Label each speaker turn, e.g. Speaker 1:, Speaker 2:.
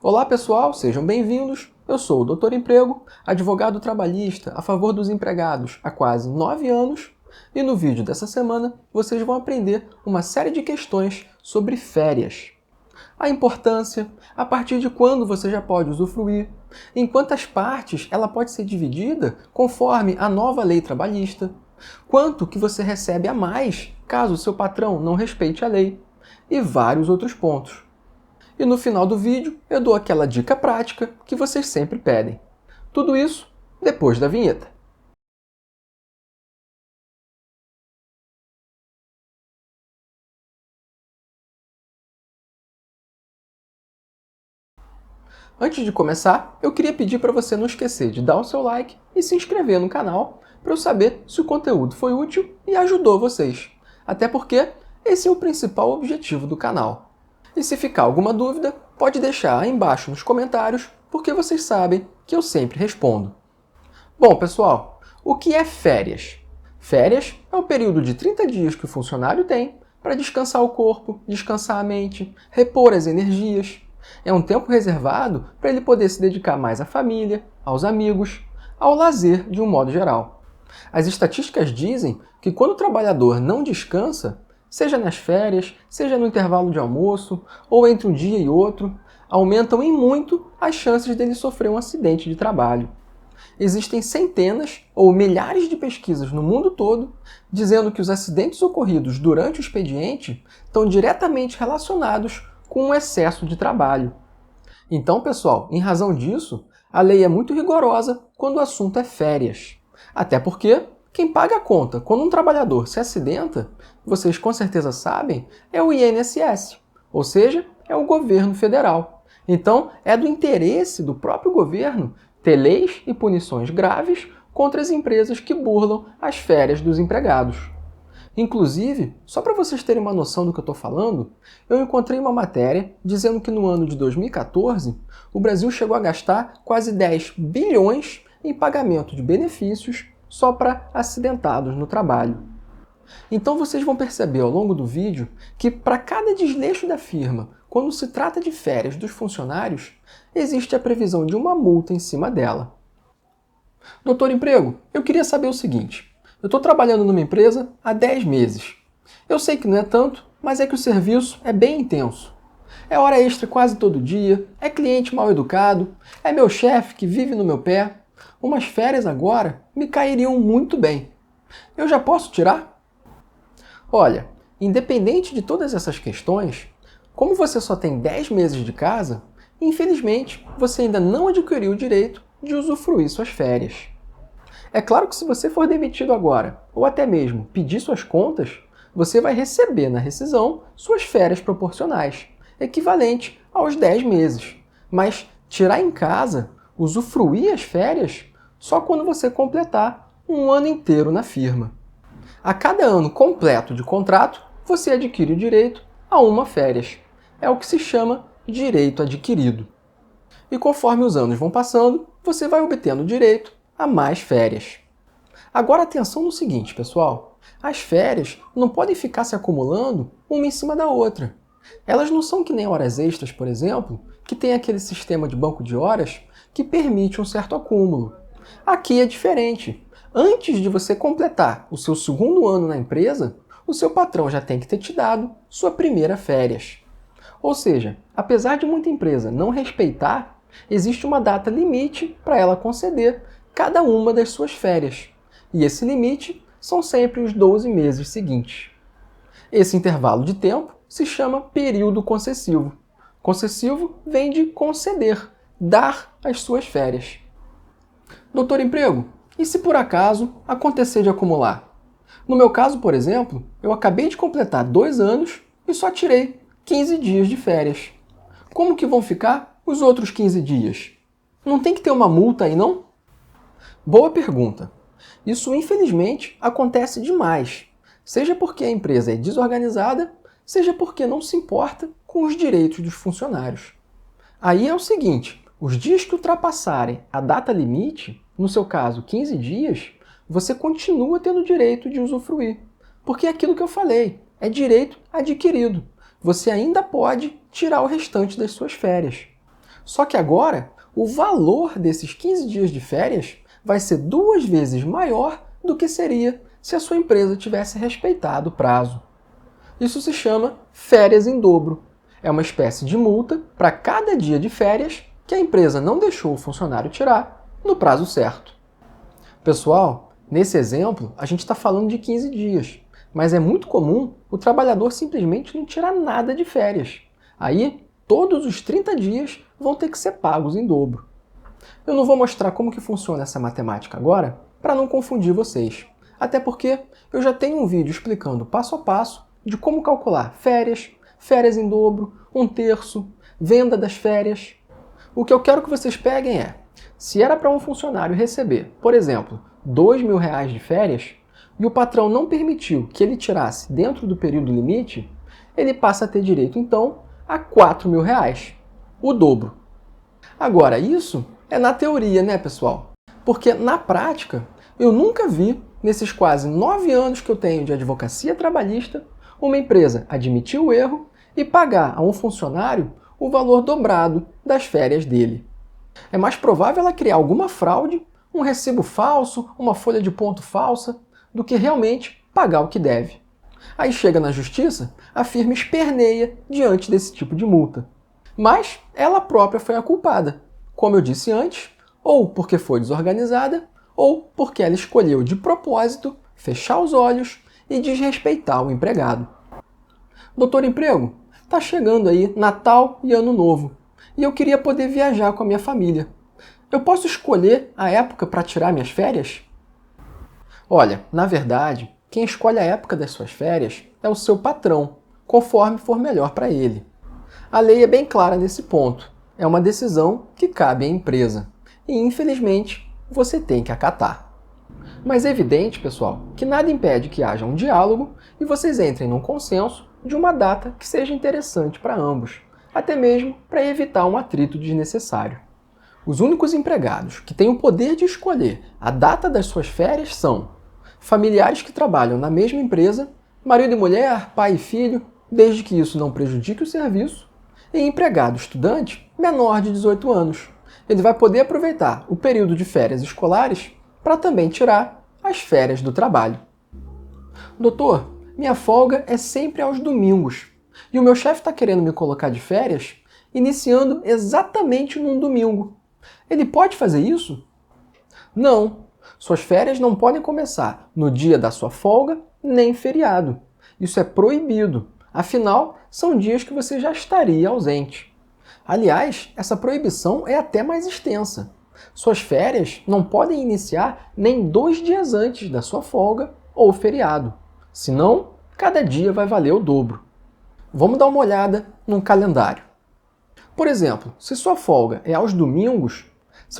Speaker 1: Olá pessoal, sejam bem-vindos. Eu sou o Dr. Emprego, advogado trabalhista a favor dos empregados há quase 9 anos, e no vídeo dessa semana vocês vão aprender uma série de questões sobre férias. A importância, a partir de quando você já pode usufruir, em quantas partes ela pode ser dividida conforme a nova lei trabalhista, quanto que você recebe a mais caso o seu patrão não respeite a lei, e vários outros pontos. E no final do vídeo eu dou aquela dica prática que vocês sempre pedem. Tudo isso depois da vinheta. Antes de começar, eu queria pedir para você não esquecer de dar o seu like e se inscrever no canal para eu saber se o conteúdo foi útil e ajudou vocês. Até porque esse é o principal objetivo do canal. E se ficar alguma dúvida, pode deixar aí embaixo nos comentários, porque vocês sabem que eu sempre respondo. Bom, pessoal, o que é férias? Férias é o período de 30 dias que o funcionário tem para descansar o corpo, descansar a mente, repor as energias. É um tempo reservado para ele poder se dedicar mais à família, aos amigos, ao lazer de um modo geral. As estatísticas dizem que quando o trabalhador não descansa, seja nas férias, seja no intervalo de almoço, ou entre um dia e outro, aumentam em muito as chances dele sofrer um acidente de trabalho. Existem centenas ou milhares de pesquisas no mundo todo dizendo que os acidentes ocorridos durante o expediente estão diretamente relacionados com um excesso de trabalho. Então, pessoal, em razão disso, a lei é muito rigorosa quando o assunto é férias. Até porque quem paga a conta quando um trabalhador se acidenta, vocês com certeza sabem, é o INSS, ou seja, é o governo federal. Então, é do interesse do próprio governo ter leis e punições graves contra as empresas que burlam as férias dos empregados. Inclusive, só para vocês terem uma noção do que eu estou falando, eu encontrei uma matéria dizendo que no ano de 2014, o Brasil chegou a gastar quase 10 bilhões em pagamento de benefícios só para acidentados no trabalho. Então vocês vão perceber ao longo do vídeo que para cada desleixo da firma, quando se trata de férias dos funcionários, existe a previsão de uma multa em cima dela. Doutor Emprego, eu queria saber o seguinte. Eu estou trabalhando numa empresa há 10 meses. Eu sei que não é tanto, mas é que o serviço é bem intenso. É hora extra quase todo dia, é cliente mal educado, é meu chefe que vive no meu pé. Umas férias agora me cairiam muito bem. Eu já posso tirar? Olha, independente de todas essas questões, como você só tem 10 meses de casa, infelizmente você ainda não adquiriu o direito de usufruir suas férias. É claro que se você for demitido agora, ou até mesmo pedir suas contas, você vai receber na rescisão suas férias proporcionais, equivalente aos 10 meses. Mas tirar em casa, usufruir as férias, só quando você completar um ano inteiro na firma. A cada ano completo de contrato, você adquire o direito a uma férias. É o que se chama direito adquirido. E conforme os anos vão passando, você vai obtendo direito a mais férias. Agora atenção no seguinte, pessoal. As férias não podem ficar se acumulando uma em cima da outra. Elas não são que nem horas extras, por exemplo, que tem aquele sistema de banco de horas que permite um certo acúmulo. Aqui é diferente. Antes de você completar o seu segundo ano na empresa, o seu patrão já tem que ter te dado sua primeira férias. Ou seja, apesar de muita empresa não respeitar, existe uma data limite para ela conceder cada uma das suas férias. E esse limite são sempre os 12 meses seguintes. Esse intervalo de tempo se chama período concessivo. Concessivo vem de conceder, dar as suas férias. Doutor Emprego, e se por acaso acontecer de acumular? No meu caso, por exemplo, eu acabei de completar 2 anos e só tirei 15 dias de férias. Como que vão ficar os outros 15 dias? Não tem que ter uma multa aí, não? Boa pergunta. Isso, infelizmente, acontece demais. Seja porque a empresa é desorganizada, seja porque não se importa com os direitos dos funcionários. Aí é o seguinte, os dias que ultrapassarem a data limite, no seu caso 15 dias, você continua tendo o direito de usufruir. Porque é aquilo que eu falei, é direito adquirido. Você ainda pode tirar o restante das suas férias. Só que agora, o valor desses 15 dias de férias vai ser 2 vezes maior do que seria se a sua empresa tivesse respeitado o prazo. Isso se chama férias em dobro. É uma espécie de multa para cada dia de férias que a empresa não deixou o funcionário tirar no prazo certo. Pessoal, nesse exemplo, a gente está falando de 15 dias, mas é muito comum o trabalhador simplesmente não tirar nada de férias. Aí, todos os 30 dias vão ter que ser pagos em dobro. Eu não vou mostrar como que funciona essa matemática agora, para não confundir vocês. Até porque eu já tenho um vídeo explicando passo a passo de como calcular férias, férias em dobro, 1/3, venda das férias. O que eu quero que vocês peguem é, se era para um funcionário receber, por exemplo, R$ 2.000 de férias, e o patrão não permitiu que ele tirasse dentro do período limite, ele passa a ter direito, então, a R$ 4.000, o dobro. Agora, isso é na teoria, né, pessoal? Porque, na prática, eu nunca vi, nesses quase 9 anos que eu tenho de advocacia trabalhista, uma empresa admitir o erro e pagar a um funcionário o valor dobrado das férias dele. É mais provável ela criar alguma fraude, um recibo falso, uma folha de ponto falsa, do que realmente pagar o que deve. Aí chega na justiça, a firma esperneia diante desse tipo de multa. Mas ela própria foi a culpada, como eu disse antes, ou porque foi desorganizada, ou porque ela escolheu de propósito fechar os olhos e desrespeitar o empregado. Doutor Emprego, tá chegando aí Natal e Ano Novo, e eu queria poder viajar com a minha família. Eu posso escolher a época para tirar minhas férias? Olha, na verdade, quem escolhe a época das suas férias é o seu patrão, conforme for melhor para ele. A lei é bem clara nesse ponto. É uma decisão que cabe à empresa. E, infelizmente, você tem que acatar. Mas é evidente, pessoal, que nada impede que haja um diálogo e vocês entrem num consenso de uma data que seja interessante para ambos, até mesmo para evitar um atrito desnecessário. Os únicos empregados que têm o poder de escolher a data das suas férias são familiares que trabalham na mesma empresa, marido e mulher, pai e filho, desde que isso não prejudique o serviço, e empregado estudante menor de 18 anos. Ele vai poder aproveitar o período de férias escolares para também tirar as férias do trabalho. Doutor, minha folga é sempre aos domingos, e o meu chefe está querendo me colocar de férias iniciando exatamente num domingo. Ele pode fazer isso? Não. Suas férias não podem começar no dia da sua folga, nem feriado. Isso é proibido. Afinal, são dias que você já estaria ausente. Aliás, essa proibição é até mais extensa. Suas férias não podem iniciar nem 2 dias antes da sua folga ou feriado. Senão, cada dia vai valer o dobro. Vamos dar uma olhada num calendário. Por exemplo, se sua folga é aos domingos,